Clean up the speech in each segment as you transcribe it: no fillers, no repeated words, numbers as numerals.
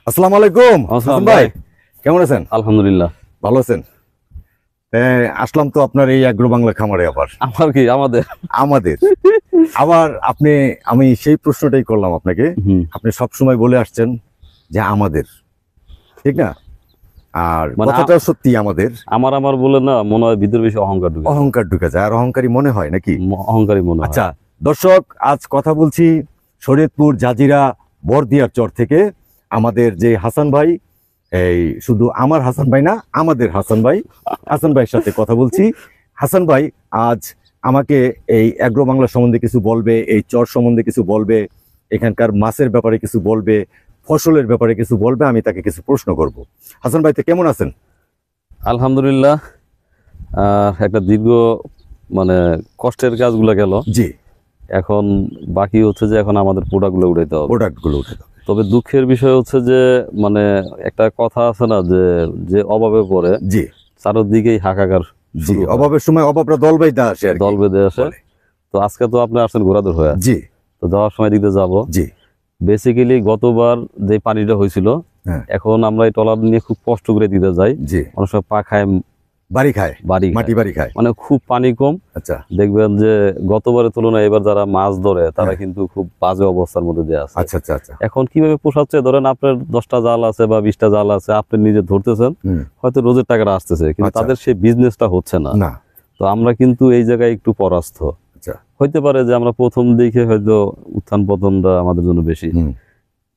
আসসালামু আলাইকুম হাসান ভাই, কেমন আছেন? আলহামদুলিল্লাহ ভালো আছেন? আসলাম তো আপনার এই অ্যাগ্রো বাংলা খামারে আবার। আমার কি আমাদের আবার আমি সেই প্রশ্নটাই করলাম আপনাকে। আপনি সবসময় বলে আসছেন যে আমাদের, ঠিক না? আর মানে কথাটা সত্যি আমাদের। আমার বলে না, মনে হয় ভিতরে বেশি অহংকার ঢুকে যায়, আর অহংকারী মনে হয় নাকি? অহংকারী মনে হয়। আচ্ছা দর্শক, আজ কথা বলছি শরীয়তপুর জাজিরা বরদিয়ার চর থেকে। আমাদের যে হাসান ভাই, এই শুধু আমার হাসান ভাই না, আমাদের হাসান ভাইয়ের সাথে কথা বলছি। হাসান ভাই আজ আমাকে এই অ্যাগ্রো বাংলা সম্বন্ধে কিছু বলবে, এই চর সম্বন্ধে কিছু বলবে, এখানকার মাছের ব্যাপারে কিছু বলবে, ফসলের ব্যাপারে কিছু বলবে। আমি তাকে কিছু প্রশ্ন করব। হাসান ভাই, তো কেমন আছেন? আলহামদুলিল্লাহ। একটা দীর্ঘ কষ্টের কাজগুলো গেল। জি। এখন বাকি হচ্ছে যে এখন আমাদের প্রোডাক্টগুলো উঠাইতে হবে। তবে দুঃখের বিষয় হচ্ছে যে একটা কথা আছে না, যে অভাবে পড়ে, জি, চারদিকেই হাহাকার। জি, অভাবের সময় অভাবটা দল বেঁধে আসে। তো আজকে তো আপনি আসছেন ঘোরাদুর হয়ে। জি। তো যাওয়ার সময় দিতে যাব। জি। বেসিক্যালি গতবার যে পানিটা হয়েছিল, এখন আমরা এই ট্রলার নিয়ে খুব কষ্ট করে দিতে যাই। জি। অনেক সময় পা খায়, বাড়ি খায়, মানে খুব পানি কম। আচ্ছা। দেখবেন যে গতবারের তুলনায় এবার যারা মাছ ধরে তারা কিন্তু খুব বাজে অবস্থার মধ্যে দিয়ে আছে। আচ্ছা আচ্ছা আচ্ছা। এখন কিভাবে পোষাচ্ছে, ধরেন আপনার 10টা জাল আছে বা 20টা জাল আছে, আপনি নিজে ধরতেছেন, হয়তো রোজের টাকাটা আসতেছে, কিন্তু তাদের সেই বিজনেসটা হচ্ছে না। তো আমরা কিন্তু এই জায়গায় একটু পরাস্ত। হইতে পারে যে আমরা প্রথম দিকে হয়তো উত্থান পতনটা আমাদের জন্য বেশি।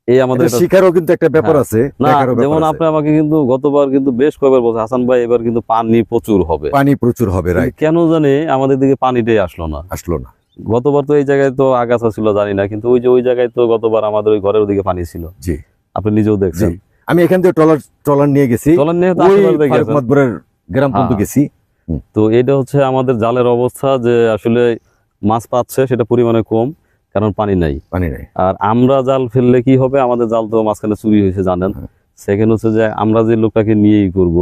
এই আমাদের শিকারও কিন্তু একটা ব্যাপার আছে না। যেমন আপনি আমাকে কিন্তু গতবার কিন্তু বেশ কয়েকবার বলছেন, হাসান ভাই এবার কিন্তু পানি প্রচুর হবে, রাইট। কেন জানি আমাদের দিকে পানিটাই আসলো না। গতবার তো এই জায়গায় তো আগাছা ছিল জানি না, কিন্তু ওই জায়গায় তো গতবার আমাদের ওই ঘরের ওদিকে পানি ছিল। জি, আপনি নিজেও দেখছেন। আমি এখান থেকে ট্রলার নিয়ে গেছি, গ্রাম পর্যন্ত গেছি। তো এটা হচ্ছে আমাদের জালের অবস্থা, যে আসলে মাছ পাচ্ছে সেটা পরিমাণে কম, কারণ পানি নাই। আর আমরা জাল ফেললে কি হবে, আমাদের জাল তো মাঝখানে চুরি হয়েছে জানেন। সেকেন্ড হচ্ছে যে আমরা যে লোকটাকে নিয়েই করব,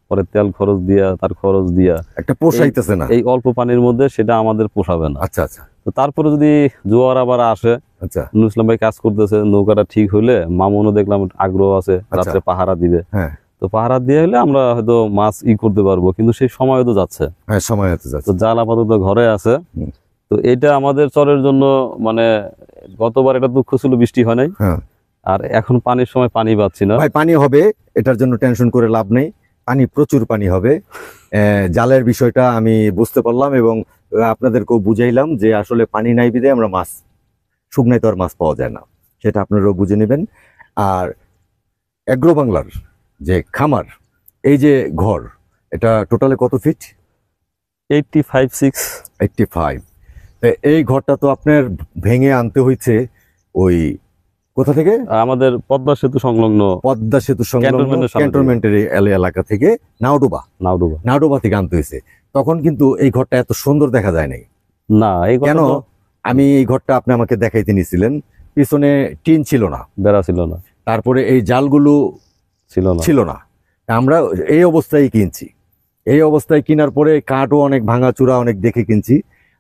পরে তেল খরচ দিয়া, তার খরচ দিয়া একটা পোষাইতেছে না, এই অল্প পানির মধ্যে সেটা আমাদের পোষাবে না। আচ্ছা আচ্ছা। তো তারপরে যদি জোয়ার আবার আসে, আচ্ছা, নুরুল ইসলাম ভাই কাজ করতেছে, নৌকাটা ঠিক হইলে মামুনও দেখলাম আগ্রহ আছে, রাত্রে পাহারা দিবে। তো পাহারা দিয়ে হলে আমরা হয়তো মাছ করতে পারবো, কিন্তু সেই সময় তো যাচ্ছে। তো জাল আপাতত ঘরে আছে। তো এটা আমাদের চরের জন্য গতবার এটা দুঃখ ছিল, বৃষ্টি হয় নাই। আর এখন পানির সময় পানি পাচ্ছি না। ভাই পানি হবে, এটার জন্য টেনশন করে লাভ নেই। প্রচুর পানি হবে। জালের বিষয়টা আমি বুঝতে পারলাম এবং আপনাদেরকেও বুঝাইলাম যে আসলে পানি নাই বিধে আমরা মাছ, শুকনায় তো আর মাছ পাওয়া যায় না, সেটা আপনারাও বুঝে নেবেন। আর অ্যাগ্রো বাংলার যে খামার, এই যে ঘর, এটা টোটালে কত ফিট? 85। এই ঘরটা তো আপনার ভেঙে আনতে হয়েছে ওই কোথা থেকে? আমাদের পদ্মা সেতু সংলগ্ন ক্যান্টনমেন্টের এলাকা থেকে, নাওডোবা থেকে আনতে হয়েছে। তখন কিন্তু এই ঘরটা এত সুন্দর দেখা যায় নাই। না, কেন? আমি এই ঘরটা আপনি আমাকে দেখাইতে নিয়েছিলেন, পিছনে টিন ছিল না, বেড়া ছিল না, তারপরে এই জালগুলো ছিল না। আমরা এই অবস্থায় কিনছি। এই অবস্থায় কেনার পরে কাঠও অনেক ভাঙাচুরা অনেক দেখে কিনছি।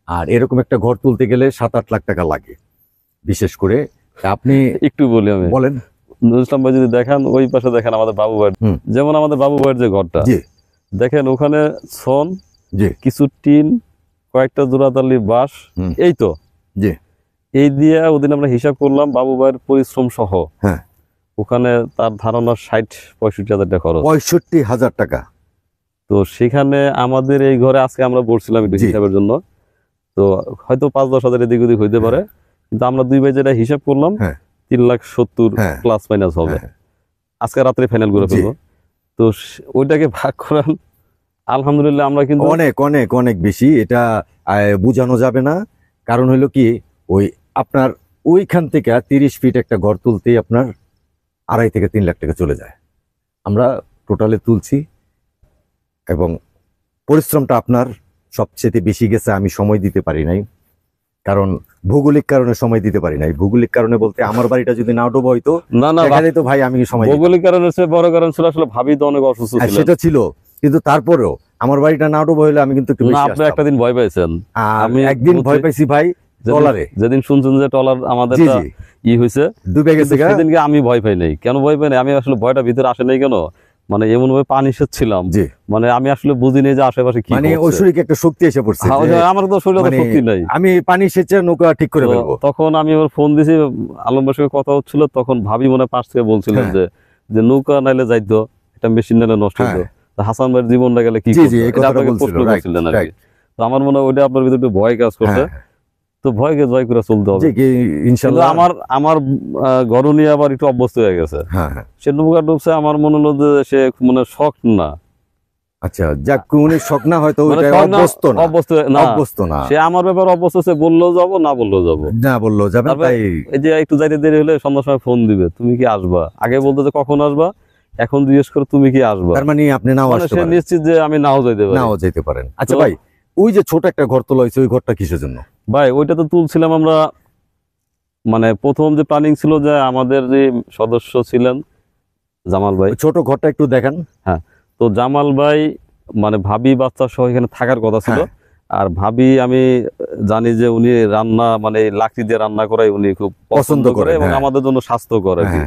আর এরকম একটা ঘর তুলতে গেলে 7-8 লাখ টাকা লাগে। বিশেষ করে আপনি একটু বলি, আমি বলেন। নুরুল ইসলাম ভাই যদি দেখেন, ওই পাশে দেখেন আমাদের বাবু ভাই, যেমন আমাদের বাবু ভাইয়ের যে ঘরটা দেখেন, ওখানে ছন, কিছু টিন, কয়েকটা জোড়াতালি বাঁশ, এই তো এই দিয়ে ওদিন আমরা হিসাব করলাম বাবু ভাইয়ের পরিশ্রম সহ। ওখানে তার ধারণা 60-65 হাজার টাকা খরচ। 65,000 টাকা। তো সেখানে আমাদের এই ঘরে আজকে আমরা বলছিলাম একটু হিসাবের জন্য, তো হয়তো 5-10 হাজার এদিক ওদিক হইতে পারে, কিন্তু আমরা দুই ভাই যেটা হিসাব করলাম 3,70,000 প্লাস মাইনাস হবে। আজকে রাত্রে ফাইনাল করে ফেলবো। তো ওইটাকে ভাগ করান, আলহামদুলিল্লাহ আমরা কিন্তু অনেক অনেক অনেক বেশি। এটা বোঝানো যাবে না। কারণ হলো কি, ওই আপনার ওইখান থেকে 30 ফিট একটা ঘর তুলতেই আপনার 2.5 থেকে 3 লাখ টাকা চলে যায়। আমরা টোটালে তুলছি এবং পরিশ্রমটা আপনার সবচেয়ে বেশি গেছে। আমি সময় দিতে পারি নাই, কারণ ভৌগোলিক কারণে সময় দিতে পারি নাই। ভৌগোলিক কারণে বলতে আমার বাড়িটা যদি নাওডোবা হইতো, তো ভাই আমি সময়, ভৌগোলিক কারণে বড় কারণ ছিল আসলে ভাবি তো অনেক অসুস্থ ছিল, সেটা ছিল। কিন্তু তারপরেও আমার বাড়িটা নাওডোবা হইলে আমি কিন্তু একটু বেশি আসতাম। আপনি একটা দিন ভয় পাইছেন, আমি একদিন ভয় পাইছি ভাই, যেদিন শুনছেন যে ট্রলার আমাদের হয়েছে ডুবে গেছে, সেদিনকে আমি ভয় পাই নাই। কেন ভয় পাই নাই? আমি আসলে ভয়টা ভিতরে আসে নাই কেন, মানে এমন ভাবে পানি ছিলাম, মানে আমি আসলে বুঝিনি যে আশেপাশে কি, মানে ঐশ্বরিক একটা শক্তি এসে পড়ছে। আমার তো শরীরে শক্তি নাই, আমি পানি সেচে নৌকা ঠিক করে ফেলবো। তখন আমি ওর ফোন দিছি, আলম ভাইয়ের সঙ্গে কথা হচ্ছিল, তখন ভাবি মনে পাশ থেকে বলছিলেন যে নৌকা নাইলে যাইতো, একটা মেশিন নাইলে নষ্ট হইতো, হাসান ভাইয়ের জীবনটা গেলে কি প্রশ্ন করছিলেন আর কি। তো আমার মনে হয় ওইটা আপনার ভিতরে একটু ভয় কাজ করছে, তো ভয়কে জয় করে চলতে হবে ইনশাআল্লাহ। আমার ঘর নিয়ে আবার একটু অভ্যস্ত হয়ে গেছে, সে নৌকা ডুবছে, আমার মনে হলো যে সে মানে শখ না। আচ্ছা, যাক, উনি শখ না, হয়তো অভ্যস্ত না, সে আমার ব্যাপারে অভ্যস্ত, সে বললেও যাবো, না বললেও যাবো, তাই এই যে একটু যাইতে দেরি হলে সন্ধ্যার সময় ফোন দিবে, তুমি কি আসবা, আগে বলতে যে কখন আসবা, এখন জিজ্ঞেস করে তুমি কি আসবা, তার মানে আপনি নাও আসতে পারেন, নিশ্চিত যে আমি নাও যাইতে পারেন। আচ্ছা ভাই, ওই যে ছোট একটা ঘর তোলা হয়েছে, ওই ঘরটা কিসের জন্য ভাই? ওইটা তো তুলছিলাম আমরা, মানে প্রথম যে প্ল্যানিং ছিল যে আমাদের যে সদস্য ছিলেন জামাল ভাই, ছোট ঘরটা একটু দেখান। হ্যাঁ, তো জামাল ভাই মানে ভাবি বাচ্চা সহ এখানে থাকার কথা ছিল। আর ভাবি, আমি জানি যে উনি রান্না, মানে লাকড়ি দিয়ে রান্না করাই উনি খুব পছন্দ করে এবং আমাদের জন্য স্বাস্থ্যকর আর কি।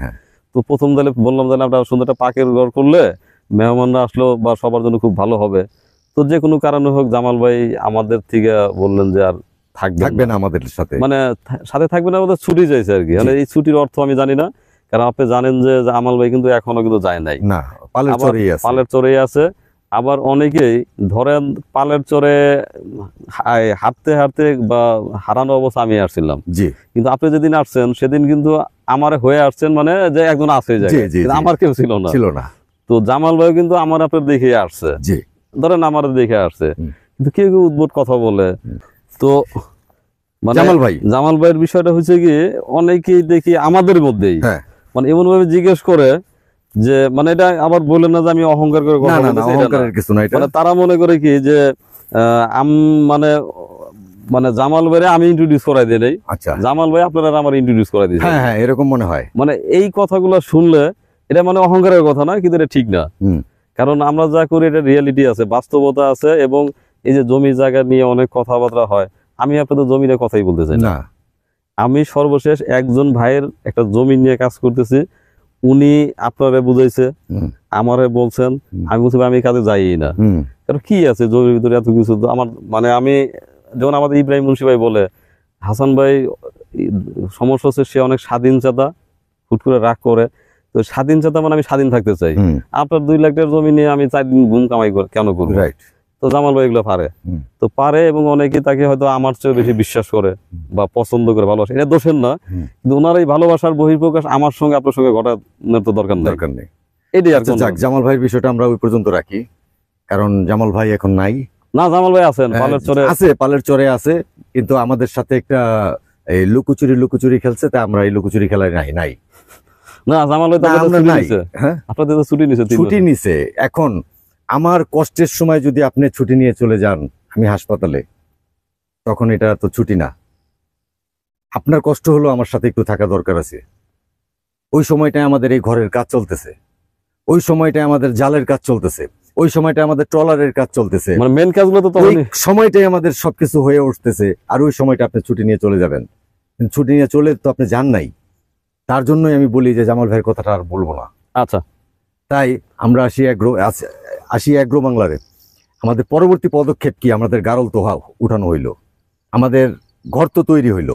তো প্রথম তাহলে বললাম, তাহলে আমরা সুন্দর একটা পাকের ঘর করলে মেহমানরা আসলো বা সবার জন্য খুব ভালো হবে। তো যে কোনো কারণে হোক জামাল ভাই আমাদের থেকে বললেন যে আর থাকবে না আমাদের সাথে, মানে সাথে থাকবে না, আমাদের ছুটি চাইছে আর কি। মানে এই ছুটির অর্থ আমি জানি না, কারণ আপনি জানেন যে জামাল ভাই কিন্তু এখনো কিন্তু যায় নাই, পালের চরেই আছে। আবার অনেকেই ধরেন পালের চরে হাঁটতে হাঁটতে বা হারানো অবস্থা আমি আসছিলাম, কিন্তু আপনি যেদিন আসছেন সেদিন কিন্তু আমার হয়ে আসছেন, মানে যে একজন আছে, আমার কেউ ছিল না। তো জামাল ভাই কিন্তু আমার আপনার দেখে আসছে, ধরেন আমার দেখে আসছে, কিন্তু কেউ কেউ উদ্ভট কথা বলে। তো মানে জামাল ভাইয়ের বিষয়টা হচ্ছে কি, অনেকেই দেখি আমাদের মধ্যেই মানে এমন ভাবে জিজ্ঞেস করে যে, মানে এটা আবার বলে না যে আমি অহংকার করে কথা বলতেছি, মানে তারা মনে করে কি যে মানে মানে জামাল ভাইরে আমি ইন্ট্রোডিউস করাই দিই নাই, জামাল ভাই আপনারা আমার ইন্ট্রোডিউস করাই দিয়েছে, এরকম মনে হয়। মানে এই কথাগুলো শুনলে এটা মানে অহংকারের কথা না, কিন্তু এটা ঠিক না। কারণ আমরা যা করি এটা রিয়েলিটি আছে, বাস্তবতা আছে, এবং এই যে জমি জায়গা নিয়ে অনেক কথাবার্তা হয়, আমি আপনাদের জমি নিয়ে কথাই বলতে চাই না। আমি সর্বশেষ একজন ভাইয়ের একটা জমি নিয়ে কাজ করতেছি, উনি আপনারে বুঝাইছে, আমারে বলছেন, আমি বলছি আমি কাজে যাই না, কারণ কি আছে জমির ভিতরে এত কিছু। আমার মানে আমি যেমন আমাদের ইব্রাহিম মুন্সি ভাই বলে, হাসান ভাই সমস্যা হচ্ছে সে অনেক স্বাধীনচেতা, হুট করে রাগ করে। তো স্বাধীনচেতা মানে আমি স্বাধীন থাকতে চাই, আপনার 2 লাখ টাকার জমি নিয়ে আমি 4 দিন ঘুম কামাই কেন করবো? তো জামাল ভাই এগুলো পারে, তো পারে, এবং অনেকে তাকে হয়তো আমার চেয়ে বেশি বিশ্বাস করে বা পছন্দ করে, ভালোবাসে, এটা দোষের না, কিন্তু ওনার এই ভালোবাসার বহিঃপ্রকাশ আমার সঙ্গে আপনার সঙ্গে ঘটানোর তো দরকার নেই। এটাই আর কি। জামাল ভাইয়ের বিষয়টা আমরা ওই পর্যন্ত রাখি, কারণ জামাল ভাই এখন নাই। না, জামাল ভাই আছেন, পালের চরে আছে, কিন্তু আমাদের সাথে একটা এই লুকোচুরি খেলছে, তা আমরা এই লুকোচুরি খেলায় নাই। না, জামাল ভাই আপনাদের তো ছুটি নিছে। এখন আমার কষ্টের সময় যদি আপনি ছুটি নিয়ে চলে যান আমি হাসপাতালে, তখন এটা তো ছুটি না। আপনার কষ্ট হলো, আমার সাথে একটু থাকা দরকার আছে। ওই সময়টায় আমাদের এই ঘরের কাজ চলতেছে, ওই সময়টায় আমাদের জালের কাজ চলতেছে, ওই সময়টা আমাদের ট্রলারের কাজ চলতেছে, মানে মেন কাজগুলো তো ওই সময়টাই আমাদের সবকিছু হয়ে উঠতেছে। আর ওই সময়টা আপনি ছুটি নিয়ে চলে যাবেন, ছুটি নিয়ে চলে তো আপনি যান নাই। তার জন্যই আমি বলি যে জামাল ভাইয়ের কথাটা আর বলবো না। আচ্ছা, তাই আমরা আসি এগ্রো বাংলারে। আমাদের পরবর্তী পদক্ষেপ কি? আমাদের গারল তো উঠানো হইলো, আমাদের ঘর তো তৈরি হইলো,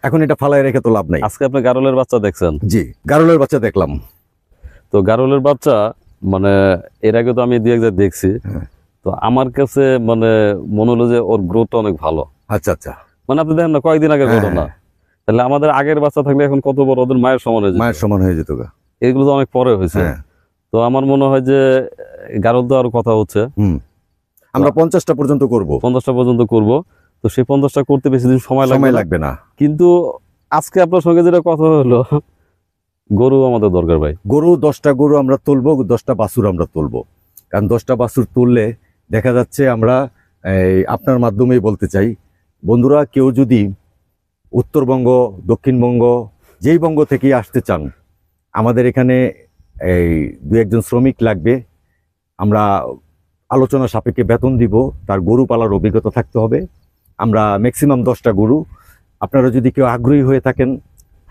এখন এটা ফালায় রেখে তো লাভ নাই। আজকে আপনি গারলের বাচ্চা দেখছেন? জি, গারলের বাচ্চা দেখলাম। তো গারলের বাচ্চা মানে এর আগে তো আমি 2 এক জায়গায় দেখছি, তো আমার কাছে মানে মনে হলো যে ওর গ্রোথ অনেক ভালো। আচ্ছা, মানে আপনি দেখেন না, কয়েকদিন আগের ঘটনা, তাহলে আমাদের আগের বাচ্চা থাকলে এখন কত বড়, ওদের মায়ের সমান হয়ে যেত। এগুলো তো অনেক পরে হয়েছে। তো আমার মনে হয় যে গারল তো আরো কথা হচ্ছে, আমরা 50টা পর্যন্ত করব। তো সেই 50টা করতে বেশি দিন সময় লাগবে না। কিন্তু আজকে আপনার সঙ্গে যেটা কথা হলো, গরু আমাদের দরকার ভাই। গরু 10টা গরু আমরা তুলবো, 10টা বাছুর আমরা তুলবো। কারণ 10টা বাছুর তুললে দেখা যাচ্ছে, আমরা আপনার মাধ্যমেই বলতে চাই, বন্ধুরা, কেউ যদি উত্তরবঙ্গ, দক্ষিণবঙ্গ, যেই বঙ্গ থেকেই আসতে চান, আমাদের এখানে এই 2-1 জন শ্রমিক লাগবে। আমরা আলোচনা সাপেক্ষে বেতন দিব, তার গরু পালার অভিজ্ঞতা থাকতে হবে। আমরা ম্যাক্সিমাম 10টা গরু আপনারা যদি কেউ আগ্রহী হয়ে থাকেন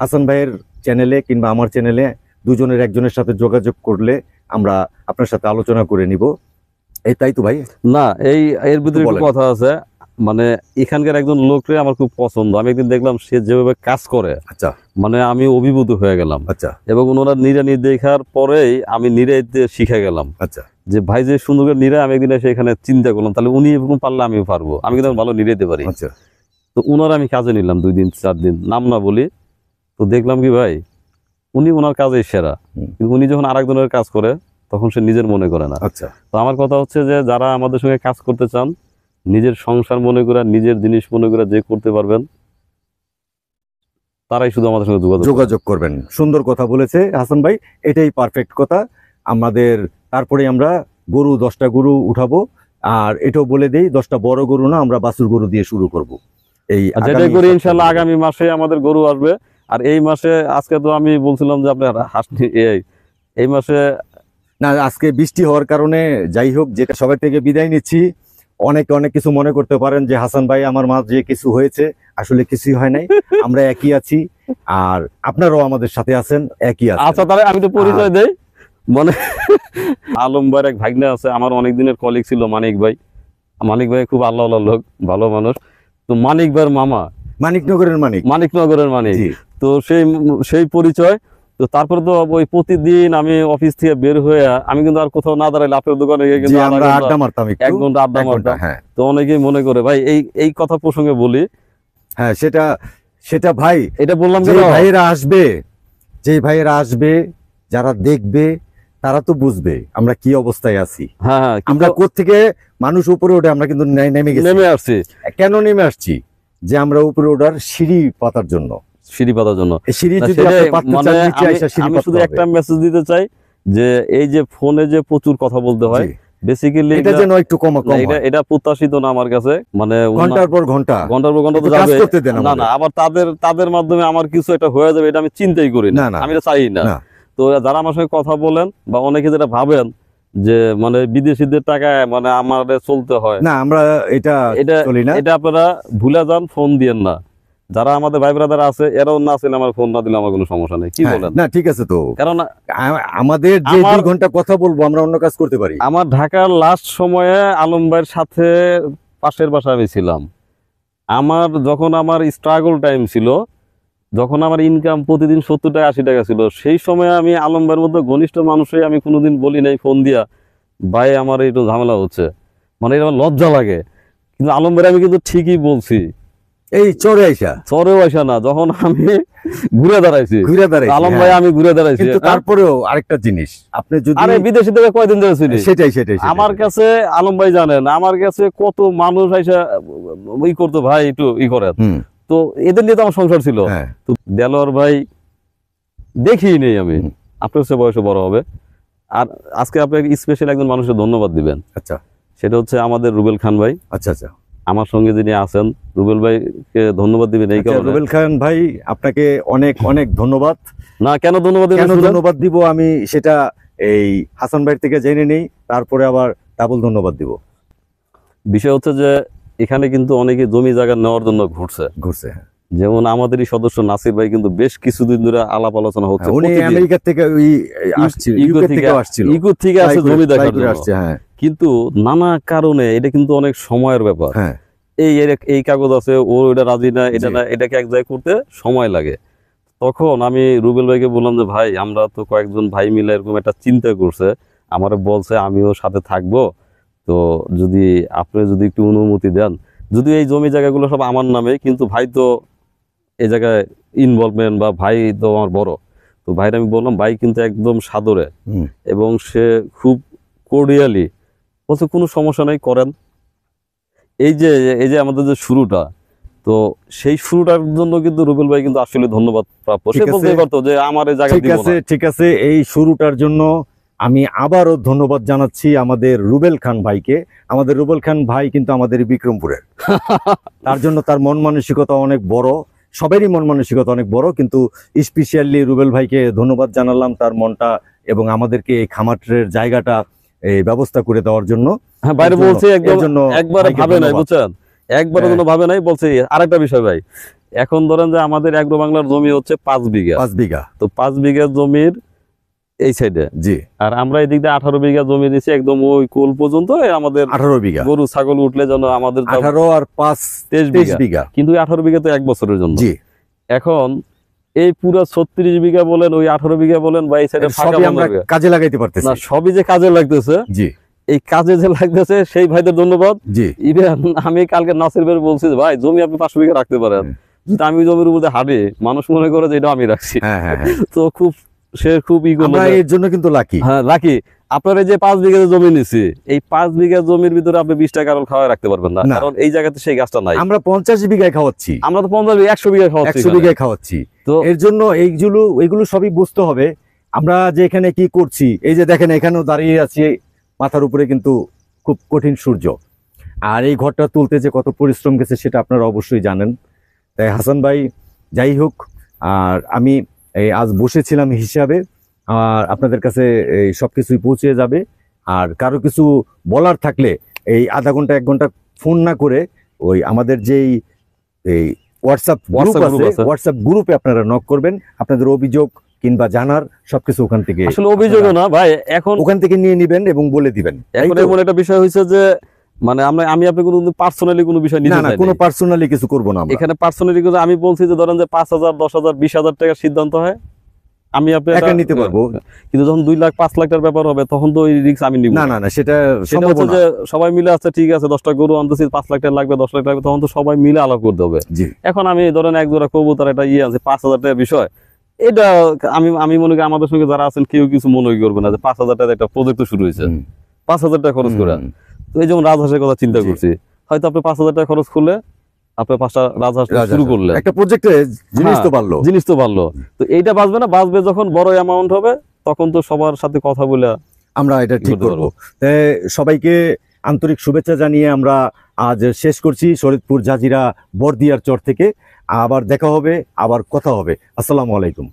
হাসান ভাইয়ের চ্যানেলে কিংবা আমার চ্যানেলে দুজনের একজনের সাথে যোগাযোগ করলে আমরা আপনার সাথে আলোচনা করে নিব। এই তাই তো ভাই? না, এর ভিতরে একটু কথা আছে। মানে এখানকার একজন লোকরে আমার খুব পছন্দ। আমি একদিন দেখলাম সে যেভাবে কাজ করে, আচ্ছা, মানে আমি অভিভূত হয়ে গেলাম। আচ্ছা, এবং ওনারা নিড়ানি দেখার পরেই আমি নিড়াইতে শিখে গেলাম। আচ্ছা, যে ভাই যে সুন্দর করে নিড়ায়, আমি একদিন এসে এখানে চিন্তা করলাম তাহলে উনি এরকম পারলে আমিও পারবো, আমি কিন্তু ভালো নিড়াইতে পারি। আচ্ছা। তো ওনারা আমি কাজে নিলাম 2 দিন 4 দিন, নাম না বলি। তো দেখলাম কি ভাই, উনি ওনার কাজে সেরা, কিন্তু উনি যখন আরেকজনের কাজ করে তখন সে নিজের মনে করে না। আচ্ছা। তো আমার কথা হচ্ছে যে যারা আমাদের সঙ্গে কাজ করতে চান, নিজের সংসার মনে করে, নিজের জিনিস মনে করে যে করতে পারবেন, তারাই শুধু আমাদের সঙ্গে যোগাযোগ করবেন। সুন্দর কথা বলেছে হাসান ভাই, এটাই পারফেক্ট কথা। আমাদের তারপরে আমরা গরু 10টা গরু উঠাবো, আর এটাও বলে দেই 10টা বড় গরু না, আমরা বাছুর গরু দিয়ে শুরু করব। এই যেটাই করি ইনশাআল্লাহ আগামী মাসে আমাদের গরু আসবে। আর এই মাসে, আজকে তো আমি বলছিলাম যে আপনার এই মাসে না, আজকে বৃষ্টি হওয়ার কারণে যাই হোক, যেটা সবাই থেকে বিদায় নিচ্ছি। অনেকে অনেক কিছু মনে করতে পারেন যে হাসান ভাই আমার মাঝে কিছু হয়েছে, আসলে কিছুই হয় নাই। আমরা একই আছি, আর আপনারাও আমাদের সাথে আছেন, একই আছেন। আচ্ছা, তাহলে আমি তো পরিচয় দেই। মানে আলম ভাইয়ের এক ভাগ্নে আছে, আমার অনেক দিনের কলিগ ছিল মানিক ভাই। মানিক ভাই খুব আল্লাহ লোক, ভালো মানুষ। তো মানিক ভাইয়ের মামা, মানিকনগরের মানিক। তো সেই পরিচয়। তো তারপরে তো ওই প্রতিদিন আমি অফিস থেকে বের হয়ে আমি কিন্তু আর কোথাও না দাঁড়াইলে আপনার দোকানে কিন্তু আড্ডা মারতাম, 1 ঘন্টা আড্ডা মারতাম। তো অনেকেই মনে করে ভাই এই কথা প্রসঙ্গে বলি। হ্যাঁ, সেটা ভাই, এটা বললাম যে ভাইয়েরা আসবে, যারা দেখবে তারা তো বুঝবে আমরা কি অবস্থায় আছি। হ্যাঁ, আমরা কোত্থেকে মানুষ উপরে ওঠে, আমরা কিন্তু নেমে আসছি। কেন নেমে আসছি? যে আমরা উপরে ওঠার সিঁড়ি পাতার জন্য। আমি শুধু একটা মেসেজ দিতে চাই যে এই যে ফোনে যে প্রচুর কথা বলতে হয়, বেসিক্যালি এটা যেন একটু কম এটা প্রত্যাশিত না আমার কাছে। মানে ঘন্টার পর ঘন্টা তো যাবে না, আবার তাদের মাধ্যমে আমার কিছু একটা হয়ে যাবে, এটা আমি চিন্তাই করি না, আমি এটা চাই না। তো যারা আমার সঙ্গে কথা বলেন বা অনেকে যেটা ভাবেন যে মানে বিদেশিদের টাকায় মানে আমাদের চলতে হয়, না, আমরা এটা আপনারা ভুলে যান, ফোন দিয়েন না। যারা আমাদের ভাই ব্রাদার আছে এরাও না ছিল, আমার ফোন না দিলে আমার কোনো সমস্যা নেই, কি বলেন? না, ঠিক আছে। তো কারণ আমাদের যে 2 ঘন্টা কথা বলবো, আমরা অন্য কাজ করতে পারি। আমার ঢাকার লাস্ট সময়ে আলম ভাইয়ের সাথে পাশের বাসায় আমি ছিলাম। যখন আমার স্ট্রাগল টাইম ছিল, যখন আমার ইনকাম প্রতিদিন 70 টাকা 80 টাকা ছিল, সেই সময় আমি আলম ভাইয়ের মধ্যে ঘনিষ্ঠ মানুষই আমি কোনোদিন বলি নাই ফোন দিয়া ভাই আমার একটু ঝামেলা হচ্ছে, মানে এটা আমার লজ্জা লাগে। কিন্তু আলম ভাই আমি কিন্তু ঠিকই বলছি, এই চরে আইসা না, যখন আমি ঘুরে দাঁড়াইছি আলম ভাই, আমি ঘুরে দাঁড়াইছি। তারপরেও আরেকটা জিনিস, আপনি যদি বিদেশি থেকে কয়দিন ধরে ছিলেন, সেটাই আমার কাছে আলম ভাই জানেন, আমার কাছে কত মানুষ আইসা করতো ভাই একটু করেন। তো এদের নিয়ে তো আমার সংসার ছিল। তো দেলোয়ার ভাই দেখি নেই আমি, আপনার কাছে বয়সে বড় হবে। আর আজকে আপনাকে স্পেশাল একজন মানুষের ধন্যবাদ দিবেন। আচ্ছা, সেটা হচ্ছে আমাদের রুবেল খান ভাই। আচ্ছা, আমার সঙ্গে যিনি আছেন, রুবেল ভাইকে ধন্যবাদ দিবেন। এই কারণে রুবেল খান ভাই আপনাকে অনেক অনেক ধন্যবাদ। না, কেন ধন্যবাদ দিব আমি সেটা এই হাসান ভাই থেকে জেনে নেই, তারপরে আবার ডাবল ধন্যবাদ দিব। বিষয় হচ্ছে যে এখানে কিন্তু অনেকে জমি জায়গা নেওয়ার জন্য ঘুরছে। যেমন আমাদেরই সদস্য নাসির ভাই কিন্তু বেশ কিছুদিন ধরে আলাপ আলোচনা হচ্ছে, উনি আমেরিকা থেকে আসছে, ইউকে থেকে আসছে জমি দেখার জন্য। কিন্তু নানা কারণে এটা কিন্তু অনেক সময়ের ব্যাপার। এই কাগজ আছে, ও এটা রাজি না, এটা না, এটাকে এক জায়গায় করতে সময় লাগে। তখন আমি রুবেল ভাইকে বললাম যে ভাই, আমরা তো কয়েকজন ভাই মিলে এরকম একটা চিন্তা করছে, আমার বলছে আমিও সাথে থাকবো, তো আপনি যদি একটু অনুমতি দেন, যদি এই জমি জায়গাগুলো সব আমার নামে, কিন্তু ভাই তো এই জায়গায় ইনভলভমেন্ট, বা ভাই তো আমার বড়। তো ভাইরা আমি বললাম, ভাই কিন্তু একদম সাদরে এবং সে খুব কোর্ডিয়ালি বলছে কোনো সমস্যা নাই, করেন। এই যে আমাদের যে শুরুটা, তো সেই শুরুটার জন্য কিন্তু রুবেল ভাই কিন্তু আসলে ধন্যবাদ প্রাপ্য। সে বলতে পারতো যে আমার এই জায়গা দিব না। ঠিক আছে, এই শুরুটার জন্য আমি আবারও ধন্যবাদ জানাচ্ছি আমাদের রুবেল খান ভাইকে। আমাদের রুবেল খান ভাই কিন্তু আমাদের বিক্রমপুরের, তার জন্য তার মন মানসিকতা অনেক বড়, সবারই মন মানসিকতা অনেক বড়, কিন্তু স্পেশালি রুবেল ভাইকে ধন্যবাদ জানালাম তার মনটা এবং আমাদেরকে এই খামারের জায়গাটা এই ব্যবস্থা করে দেওয়ার জন্য। বাইরে বলছে একবার ভাবে নাই, বুঝছেন, একবারের জন্য ভাবে নাই। বলছে আরেকটা বিষয় ভাই, এখন ধরেন যে আমাদের এগ্রো বাংলার জমি হচ্ছে 5 বিঘা। 5 বিঘা। তো 5 বিঘা জমির এই সাইডে, জি, আর আমরা এদিক দিয়ে 18 বিঘা জমি দিচ্ছি একদম ওই কোল পর্যন্ত। আমাদের 18 বিঘা গরু ছাগল উঠলে যেন আমাদের 18 আর 5 23 বিঘা, কিন্তু 18 বিঘা তো 1 বছরের জন্য। জি, এখন এই পুরো 36 বিঘা বলেন, ওই 18 বিঘা বলেন, বা এই সাইডে সবই আমরা কাজে লাগাইতে পারতেছি না, সবই যে কাজে লাগতেছে। জি, এই কাজে যে লাগতেছে সেই ভাইদের ধন্যবাদ। জি, ইভেন আমি কালকে নাসির ভাই বলছি ভাই জমি আপনি 500 বিঘা রাখতে পারেন, যদি আমি জমির উপরে হাঁটি মানুষ মনে করে যে এটা আমি রাখছি। তো খুব সে খুব এর জন্য কিন্তু লাকি। হ্যাঁ লাকি। আপনার এই যে 5 বিঘা জমি নিছি, এই 5 বিঘা জমির ভিতরে আপনি 20টা কারণ খাওয়াই রাখতে পারবেন না, কারণ এই জায়গাতে সেই গাছটা নাই। আমরা 50 বিঘায় খাওয়াচ্ছি, আমরা তো 50 বিঘা 100 বিঘা খাওয়াচ্ছি, 100 বিঘায় খাওয়াচ্ছি। তো এর জন্য এইগুলো সবই বুঝতে হবে আমরা যে এখানে কি করছি। এই যে দেখেন এখানেও দাঁড়িয়ে আছি, মাথার উপরে কিন্তু খুব কঠিন সূর্য, আর এই ঘরটা তুলতে যে কত পরিশ্রম গেছে সেটা আপনারা অবশ্যই জানেন। তাই হাসান ভাই যাই হোক, আর আমি এই আজ বসেছিলাম হিসাবে, আর আপনাদের কাছে এই সবকিছুই পৌঁছে যাবে। আর কারো কিছু বলার থাকলে এই আধা ঘন্টা 1 ঘন্টা ফোন না করে ওই আমাদের যেই এই হোয়াটসঅ্যাপ গ্রুপে আপনারা নক করবেন, আপনাদের অভিযোগ কিংবা জানার সবকিছু ওখান থেকে, আসলে অভিযোগও না ভাই, এখন ওখান থেকে নিয়ে নেবেন এবং বলে দিবেন। এখন এমন একটা বিষয় হয়েছে যে মানে আমি আপনি কোনো পার্সোনালি কোনো বিষয় নিতে না, কোনো পার্সোনালি কিছু করব না। এখানে পার্সোনালি কিছু আমি বলছি যে ধরেন যে 5,000 10,000 20,000 টাকার সিদ্ধান্ত হয়, আমি আপনি একা নিতে পারবো, কিন্তু যখন 2 লাখ 5 লাখ টাকার ব্যাপার হবে তখন তো ওই রিস্ক আমি নিব না। সেটা হচ্ছে যে সবাই মিলে আছে, ঠিক আছে 10টা গরু আনতেছি 5 লাখ টাকা লাগবে 10 লাখ টাকা, তখন তো সবাই মিলে আলাপ করতে হবে। এখন আমি ধরেন এক জোড়া কবুতর একটা আছে 5,000 টাকার বিষয়, এটা আমি মনে করি আমাদের সঙ্গে যারা আছেন কেউ কিছু মনে করবে না যে 5,000 টাকা একটা প্রজেক্ট শুরু হয়েছে, 5,000 টাকা খরচ করে। তো এই যেমন রাজহাঁসের কথা চিন্তা করছি, হয়তো আপনি 5,000 টাকা খরচ করলে আপনি 5টা রাজহাঁস শুরু করলেন, একটা প্রজেক্টে জিনিস তো বাড়লো। তো এইটা বাঁচবে না, বাঁচবে যখন বড় অ্যামাউন্ট হবে তখন তো সবার সাথে কথা বলে আমরা এটা ঠিক করব। সবাইকে আন্তরিক শুভেচ্ছা জানিয়ে আমরা আজ শেষ করছি শরীয়তপুর জাজিরা বরদিয়ার চর থেকে। আবার দেখা হবে, আবার কথা হবে। আসসালামু আলাইকুম।